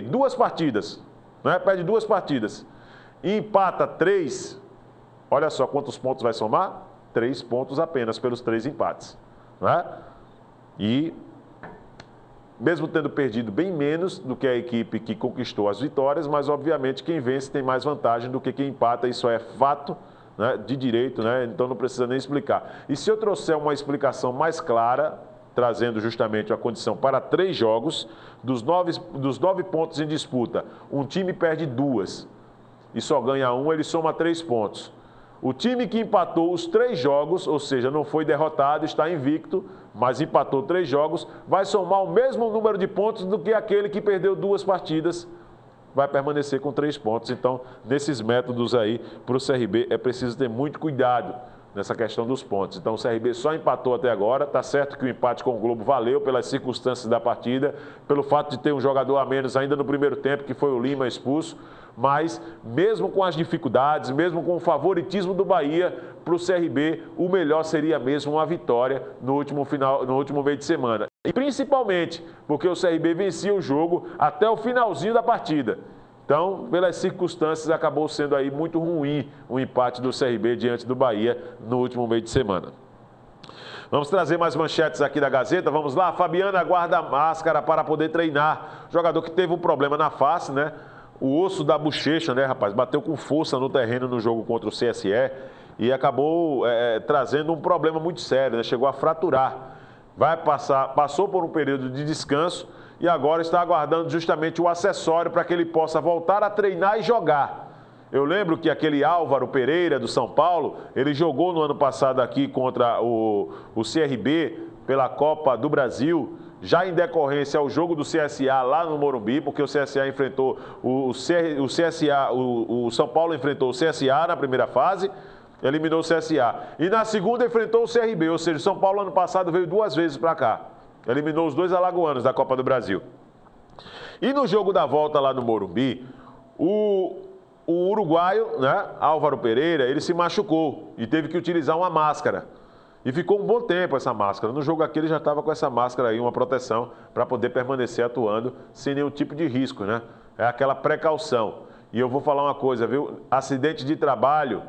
2 partidas, né? Perde 2 partidas e empata 3, olha só quantos pontos vai somar? 3 pontos apenas pelos 3 empates, né? E mesmo tendo perdido bem menos do que a equipe que conquistou as vitórias, mas obviamente quem vence tem mais vantagem do que quem empata, isso é fato, né, de direito, né? Então não precisa nem explicar. E se eu trouxer uma explicação mais clara, trazendo justamente a condição para 3 jogos, dos 9 pontos em disputa, um time perde 2 e só ganha 1, ele soma 3 pontos. O time que empatou os 3 jogos, ou seja, não foi derrotado, está invicto, mas empatou 3 jogos, vai somar o mesmo número de pontos do que aquele que perdeu 2 partidas, vai permanecer com 3 pontos. Então, nesses métodos aí, para o CRB, é preciso ter muito cuidado nessa questão dos pontos. Então, o CRB só empatou até agora, tá certo que o empate com o Globo valeu pelas circunstâncias da partida, pelo fato de ter um jogador a menos ainda no primeiro tempo, que foi o Lima expulso, mas mesmo com as dificuldades, mesmo com o favoritismo do Bahia, para o CRB, o melhor seria mesmo uma vitória no último meio de semana. E principalmente porque o CRB vencia o jogo até o finalzinho da partida. Então, pelas circunstâncias, acabou sendo aí muito ruim o empate do CRB diante do Bahia no último meio de semana. Vamos trazer mais manchetes aqui da Gazeta. Vamos lá, Fabiana guarda máscara para poder treinar. Jogador que teve um problema na face, né? O osso da bochecha, né, rapaz? Bateu com força no terreno no jogo contra o CSE e acabou trazendo um problema muito sério, né? Chegou a fraturar. Passou por um período de descanso e agora está aguardando justamente o acessório para que ele possa voltar a treinar e jogar. Eu lembro que aquele Álvaro Pereira, do São Paulo, ele jogou no ano passado aqui contra o CRB pela Copa do Brasil, já em decorrência ao jogo do CSA lá no Morumbi, porque o CSA enfrentou o São Paulo enfrentou o CSA na primeira fase, eliminou o CSA. E na segunda enfrentou o CRB, ou seja, o São Paulo ano passado veio 2 vezes para cá. Eliminou os 2 alagoanos da Copa do Brasil. E no jogo da volta lá no Morumbi, o uruguaio, né, Álvaro Pereira, ele se machucou e teve que utilizar uma máscara. E ficou um bom tempo essa máscara. No jogo aqui ele já estava com essa máscara aí, uma proteção, para poder permanecer atuando sem nenhum tipo de risco, né? É aquela precaução. E eu vou falar uma coisa, viu? Acidente de trabalho,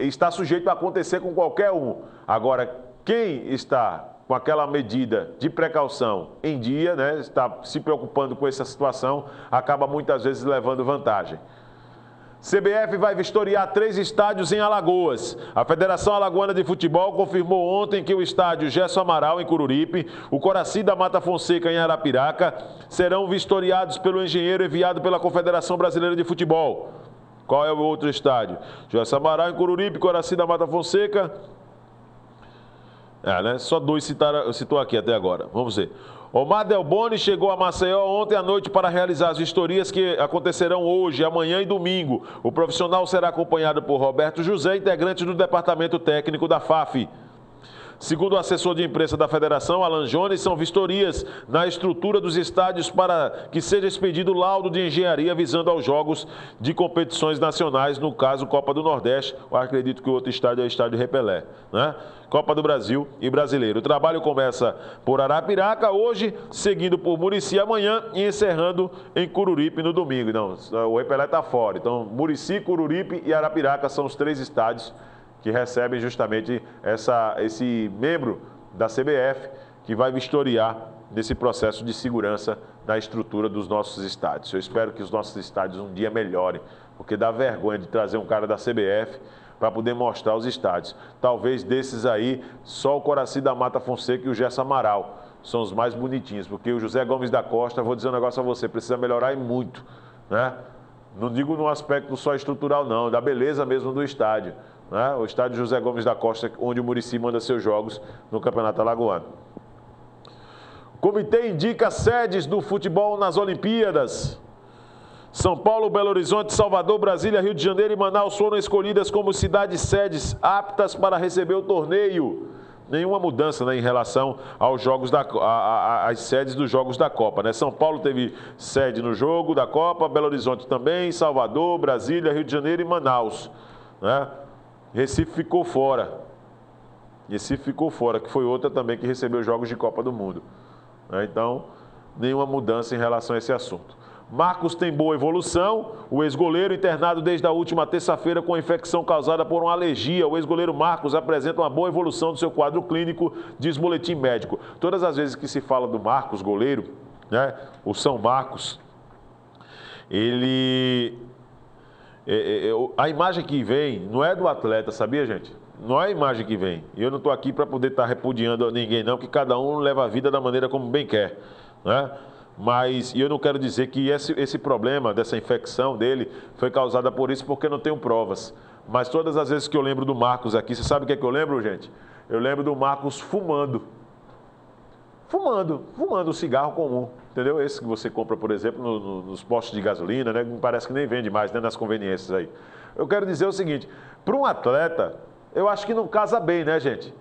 está sujeito a acontecer com qualquer um. Agora, quem está com aquela medida de precaução em dia, né, está se preocupando com essa situação, acaba muitas vezes levando vantagem. CBF vai vistoriar 3 estádios em Alagoas. A Federação Alagoana de Futebol confirmou ontem que o estádio Gerson Amaral, em Coruripe, o Coraci da Mata Fonseca, em Arapiraca, serão vistoriados pelo engenheiro enviado pela Confederação Brasileira de Futebol. Qual é o outro estádio? Gerson Amaral, em Coruripe, Coraci da Mata Fonseca. Né? Só 2 citou aqui até agora. Vamos ver. Omar Delboni chegou a Maceió ontem à noite para realizar as vistorias que acontecerão hoje, amanhã e domingo. O profissional será acompanhado por Roberto José, integrante do departamento técnico da FAF. Segundo o assessor de imprensa da federação, Alan Jones, são vistorias na estrutura dos estádios para que seja expedido laudo de engenharia visando aos jogos de competições nacionais, no caso Copa do Nordeste. Eu acredito que o outro estádio é o estádio Repelé, né? Copa do Brasil e Brasileiro. O trabalho começa por Arapiraca hoje, seguindo por Murici amanhã e encerrando em Cururipe no domingo. Não, o Repelé está fora. Então, Murici, Cururipe e Arapiraca são os 3 estádios que recebem justamente esse membro da CBF que vai vistoriar nesse processo de segurança da estrutura dos nossos estádios. Eu espero que os nossos estádios um dia melhorem, porque dá vergonha de trazer um cara da CBF para poder mostrar os estádios. Talvez desses aí, só o Coraci da Mata Fonseca e o Gerson Amaral são os mais bonitinhos, porque o José Gomes da Costa, vou dizer um negócio a você, precisa melhorar e muito, né? Não digo no aspecto só estrutural não, da beleza mesmo do estádio. Né? O estádio José Gomes da Costa, onde o Murici manda seus jogos no Campeonato Alagoano. O comitê indica sedes do futebol nas Olimpíadas. São Paulo, Belo Horizonte, Salvador, Brasília, Rio de Janeiro e Manaus foram escolhidas como cidades sedes aptas para receber o torneio. Nenhuma mudança, né, em relação aos jogos às sedes dos Jogos da Copa, né? São Paulo teve sede no jogo da Copa, Belo Horizonte também, Salvador, Brasília, Rio de Janeiro e Manaus, né? Recife ficou fora. Recife ficou fora, que foi outra também que recebeu jogos de Copa do Mundo, né? Então, nenhuma mudança em relação a esse assunto. Marcos tem boa evolução. O ex-goleiro internado desde a última terça-feira com infecção causada por uma alergia. O ex-goleiro Marcos apresenta uma boa evolução do seu quadro clínico, diz boletim médico. Todas as vezes que se fala do Marcos, goleiro, né, o São Marcos, a imagem que vem não é do atleta, sabia, gente? Não é a imagem que vem. E eu não estou aqui para poder estar repudiando ninguém, não, que cada um leva a vida da maneira como bem quer, né? Mas eu não quero dizer que esse problema dessa infecção dele foi causada por isso, porque eu não tenho provas. Mas todas as vezes que eu lembro do Marcos aqui, você sabe o que é que eu lembro, gente? Eu lembro do Marcos fumando um cigarro comum, entendeu? Esse que você compra, por exemplo, nos postos de gasolina, né? Parece que nem vende mais, né? Nas conveniências aí. Eu quero dizer o seguinte, para um atleta, eu acho que não casa bem, né, gente?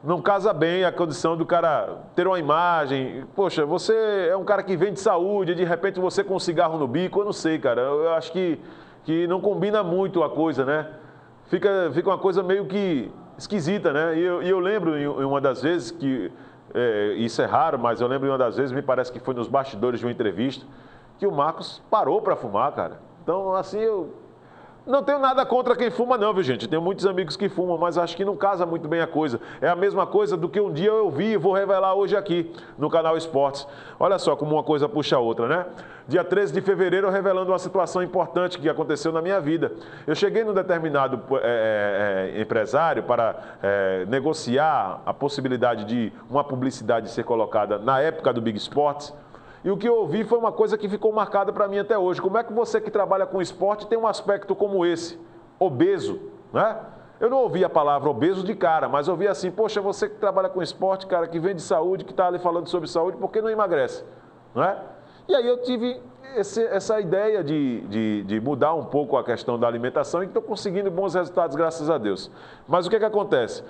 Não casa bem a condição do cara ter uma imagem. Poxa, você é um cara que vem de saúde, de repente você com um cigarro no bico, eu não sei, cara. Eu acho que não combina muito a coisa, né? Fica uma coisa meio que esquisita, né? E eu lembro em uma das vezes que, isso é raro, mas eu lembro em uma das vezes, me parece que foi nos bastidores de uma entrevista, que o Marcos parou para fumar, cara. Então, assim, eu não tenho nada contra quem fuma não, viu, gente? Tenho muitos amigos que fumam, mas acho que não casa muito bem a coisa. É a mesma coisa do que um dia eu vi e vou revelar hoje aqui no canal Esportes. Olha só como uma coisa puxa a outra, né? Dia 13 de fevereiro, eu revelando uma situação importante que aconteceu na minha vida. Eu cheguei num determinado empresário para negociar a possibilidade de uma publicidade ser colocada na época do Big Sports. E o que eu ouvi foi uma coisa que ficou marcada para mim até hoje. Como é que você que trabalha com esporte tem um aspecto como esse, obeso, né? Eu não ouvi a palavra obeso de cara, mas ouvi assim, poxa, você que trabalha com esporte, cara, que vem de saúde, que está ali falando sobre saúde, por que não emagrece? Não é? E aí eu tive essa ideia de mudar um pouco a questão da alimentação e estou conseguindo bons resultados, graças a Deus. Mas o que acontece?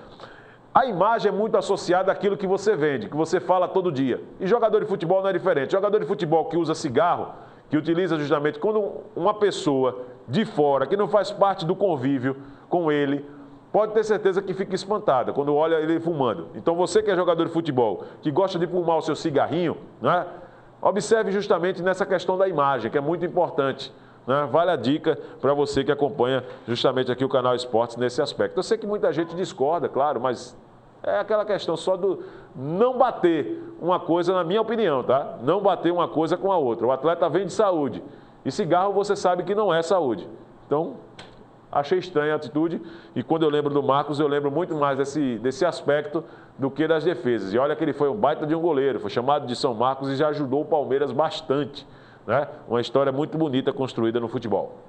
A imagem é muito associada àquilo que você vende, que você fala todo dia. E jogador de futebol não é diferente. Jogador de futebol que usa cigarro, que utiliza justamente quando uma pessoa de fora, que não faz parte do convívio com ele, pode ter certeza que fica espantada quando olha ele fumando. Então você que é jogador de futebol, que gosta de fumar o seu cigarrinho, né, observe justamente nessa questão da imagem, que é muito importante. Né? Vale a dica para você que acompanha justamente aqui o canal Esportes nesse aspecto. Eu sei que muita gente discorda, claro, mas é aquela questão só do não bater uma coisa, na minha opinião, tá? Não bater uma coisa com a outra. O atleta vem de saúde e cigarro você sabe que não é saúde. Então, achei estranha a atitude e quando eu lembro do Marcos, eu lembro muito mais desse aspecto do que das defesas. E olha que ele foi um baita de um goleiro, foi chamado de São Marcos e já ajudou o Palmeiras bastante. Né? Uma história muito bonita construída no futebol.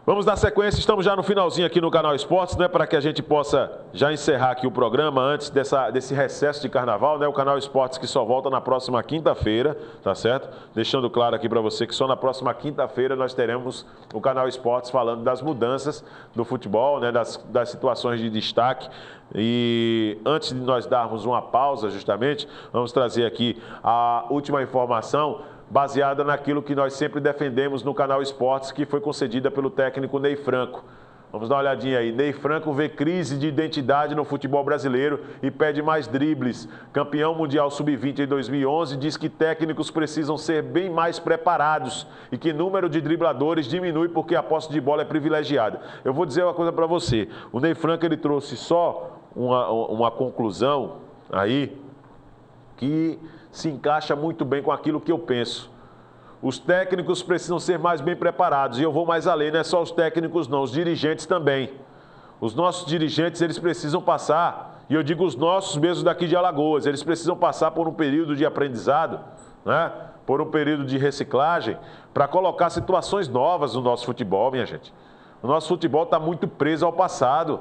Vamos dar sequência, estamos já no finalzinho aqui no Canal Esportes, né, para que a gente possa já encerrar aqui o programa antes desse recesso de carnaval, né, o Canal Esportes que só volta na próxima quinta-feira, tá certo? Deixando claro aqui para você que só na próxima quinta-feira nós teremos o Canal Esportes falando das mudanças do futebol, né, das situações de destaque. E antes de nós darmos uma pausa justamente, vamos trazer aqui a última informação baseada naquilo que nós sempre defendemos no Canal Esportes, que foi concedida pelo técnico Ney Franco. Vamos dar uma olhadinha aí. Ney Franco vê crise de identidade no futebol brasileiro e pede mais dribles. Campeão mundial sub-20 em 2011 diz que técnicos precisam ser bem mais preparados e que o número de dribladores diminui porque a posse de bola é privilegiada. Eu vou dizer uma coisa para você. O Ney Franco ele trouxe só uma conclusão aí que se encaixa muito bem com aquilo que eu penso. Os técnicos precisam ser mais bem preparados. E eu vou mais além, não é só os técnicos não, os dirigentes também. Os nossos dirigentes, eles precisam passar, e eu digo os nossos mesmos daqui de Alagoas, eles precisam passar por um período de aprendizado, né? Por um período de reciclagem, para colocar situações novas no nosso futebol, minha gente. O nosso futebol está muito preso ao passado.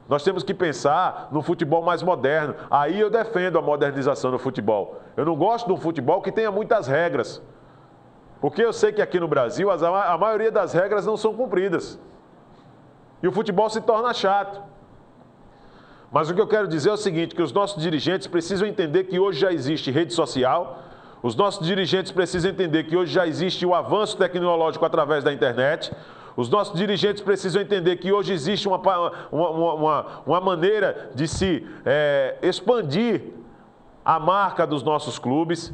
Nós temos que pensar no futebol mais moderno. Aí eu defendo a modernização do futebol. Eu não gosto de um futebol que tenha muitas regras. Porque eu sei que aqui no Brasil a maioria das regras não são cumpridas. E o futebol se torna chato. Mas o que eu quero dizer é o seguinte, que os nossos dirigentes precisam entender que hoje já existe rede social. Os nossos dirigentes precisam entender que hoje já existe o avanço tecnológico através da internet. Os nossos dirigentes precisam entender que hoje existe uma maneira de se expandir a marca dos nossos clubes,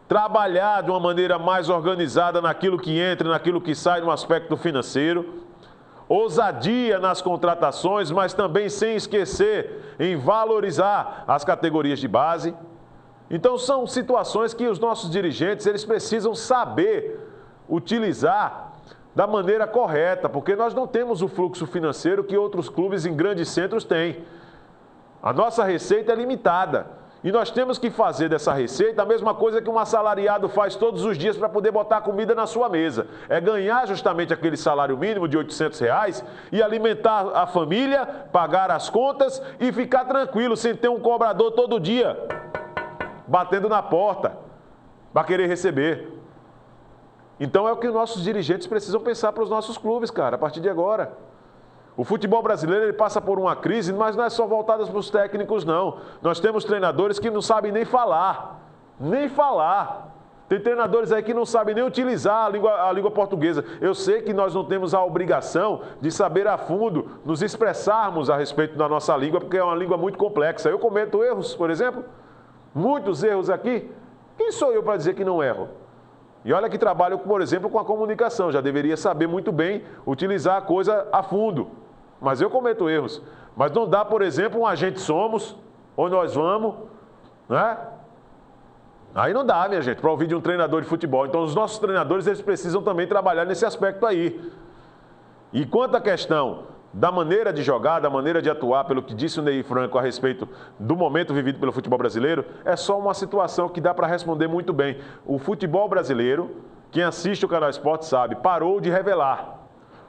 trabalhar de uma maneira mais organizada naquilo que entra, naquilo que sai no aspecto financeiro, ousadia nas contratações, mas também sem esquecer em valorizar as categorias de base. Então são situações que os nossos dirigentes eles precisam saber utilizar da maneira correta, porque nós não temos o fluxo financeiro que outros clubes em grandes centros têm. A nossa receita é limitada e nós temos que fazer dessa receita a mesma coisa que um assalariado faz todos os dias para poder botar comida na sua mesa. É ganhar justamente aquele salário mínimo de R$800 e alimentar a família, pagar as contas e ficar tranquilo, sem ter um cobrador todo dia batendo na porta para querer receber. Então é o que os nossos dirigentes precisam pensar para os nossos clubes, cara, a partir de agora. O futebol brasileiro ele passa por uma crise, mas não é só voltada para os técnicos, não. Nós temos treinadores que não sabem nem falar. Nem falar. Tem treinadores aí que não sabem nem utilizar a língua portuguesa. Eu sei que nós não temos a obrigação de saber a fundo, nos expressarmos a respeito da nossa língua, porque é uma língua muito complexa. Eu cometo erros, por exemplo, muitos erros aqui. Quem sou eu para dizer que não erro? E olha que trabalho, por exemplo, com a comunicação. Já deveria saber muito bem utilizar a coisa a fundo. Mas eu cometo erros. Mas não dá, por exemplo, um agente somos, onde nós vamos, né? Aí não dá, minha gente, para ouvir de um treinador de futebol. Então os nossos treinadores, eles precisam também trabalhar nesse aspecto aí. E quanto à questão da maneira de jogar, da maneira de atuar, pelo que disse o Ney Franco a respeito do momento vivido pelo futebol brasileiro, é só uma situação que dá para responder muito bem. O futebol brasileiro, quem assiste o Canal Esporte sabe, parou de revelar.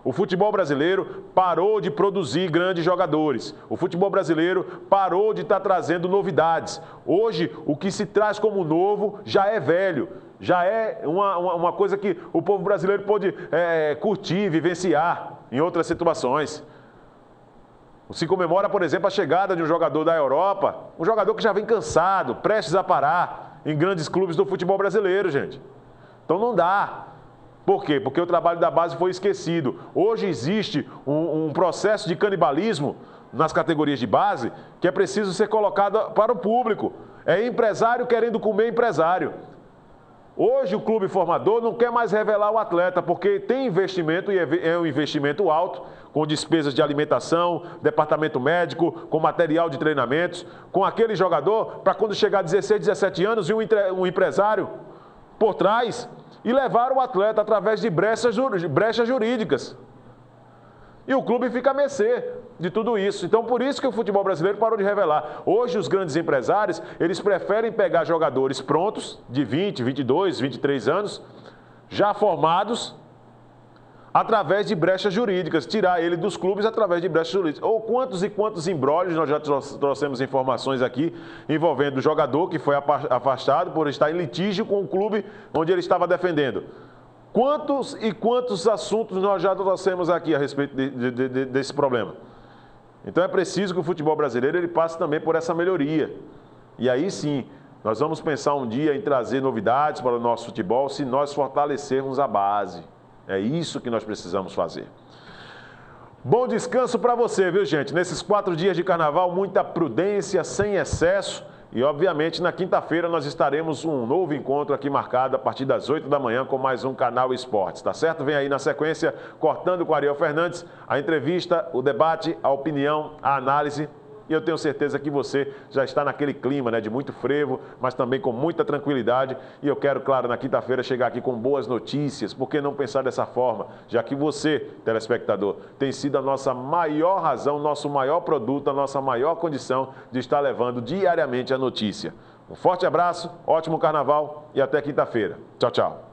O futebol brasileiro parou de produzir grandes jogadores. O futebol brasileiro parou de estar trazendo novidades. Hoje, o que se traz como novo já é velho. Já é uma coisa que o povo brasileiro pode curtir, vivenciar em outras situações. Se comemora, por exemplo, a chegada de um jogador da Europa, um jogador que já vem cansado, prestes a parar em grandes clubes do futebol brasileiro, gente. Então não dá. Por quê? Porque o trabalho da base foi esquecido. Hoje existe um processo de canibalismo nas categorias de base que é preciso ser colocado para o público. É empresário querendo comer empresário. Hoje o clube formador não quer mais revelar o atleta, porque tem investimento e é um investimento alto, com despesas de alimentação, departamento médico, com material de treinamentos, com aquele jogador, para quando chegar a 16, 17 anos, e um empresário por trás e levar o atleta através de brechas jurídicas. E o clube fica a mercê de tudo isso. Então, por isso que o futebol brasileiro parou de revelar. Hoje, os grandes empresários, eles preferem pegar jogadores prontos, de 20, 22, 23 anos, já formados, através de brechas jurídicas, tirar ele dos clubes através de brechas jurídicas. Ou quantos e quantos embrólios, nós já trouxemos informações aqui, envolvendo o jogador que foi afastado por estar em litígio com o clube onde ele estava defendendo. Quantos e quantos assuntos nós já trouxemos aqui a respeito desse problema. Então é preciso que o futebol brasileiro ele passe também por essa melhoria. E aí sim, nós vamos pensar um dia em trazer novidades para o nosso futebol se nós fortalecermos a base. É isso que nós precisamos fazer. Bom descanso para você, viu, gente? Nesses 4 dias de carnaval, muita prudência, sem excesso. E, obviamente, na quinta-feira nós estaremos um novo encontro aqui marcado a partir das 8 da manhã com mais um Canal Esportes, tá certo? Vem aí na sequência, Cortando com Ariel Fernandes, a entrevista, o debate, a opinião, a análise. E eu tenho certeza que você já está naquele clima, né, de muito frevo, mas também com muita tranquilidade. E eu quero, claro, na quinta-feira chegar aqui com boas notícias. Por que não pensar dessa forma? Já que você, telespectador, tem sido a nossa maior razão, nosso maior produto, a nossa maior condição de estar levando diariamente a notícia. Um forte abraço, ótimo carnaval e até quinta-feira. Tchau, tchau.